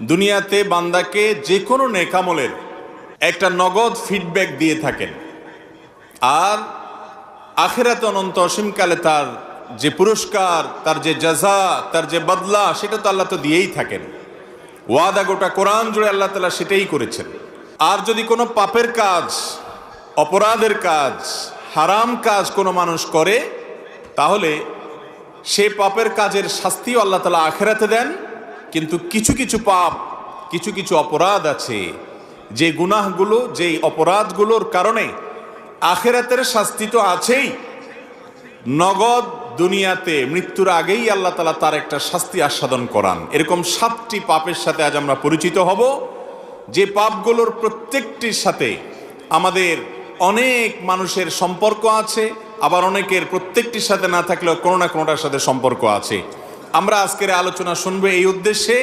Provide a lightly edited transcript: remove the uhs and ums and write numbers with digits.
দুনিয়াতে বান্দাকে যে কোনো নেকামলের একটা নগদ ফিডব্যাক দিয়ে থাকেন, আর আখিরাতে অনন্ত অসীমকালে তার যে পুরস্কার, তার যে জাযা, তার যে বদলা, সেটা তো আল্লাহ তো দিয়েই থাকেন। ওয়াদা গোটা কোরআন জুড়ে আল্লাহ তাআলা সেটাই করেছেন। আর যদি কোনো পাপের কাজ, অপরাধের কাজ, হারাম কাজ কোনো মানুষ করে, তাহলে সে পাপের কাজের শাস্তিও আল্লাহ তাআলা আখিরাতে দেন। কিন্তু কিছু কিছু পাপ, কিছু কিছু অপরাধ আছে, যে গুনাহগুলো, যেই অপরাধগুলোর কারণে আখিরাতের শাস্তি তো আছেই, নগদ দুনিয়াতে মৃত্যুর আগেই আল্লাহ তাআলা তার একটা শাস্তি আস্বাদন করান। এরকম 7টি পাপের সাথে আজ আমরা পরিচিত হব, যে পাপগুলোর প্রত্যেকটির সাথে আমাদের অনেক মানুষের সম্পর্ক আছে, আবার অনেকের প্রত্যেকটির সাথে না থাকলেও কোনো না কোনোটার সাথে সম্পর্ক আছে। আমরা আজকের আলোচনা শুনবো এই উদ্দেশ্যে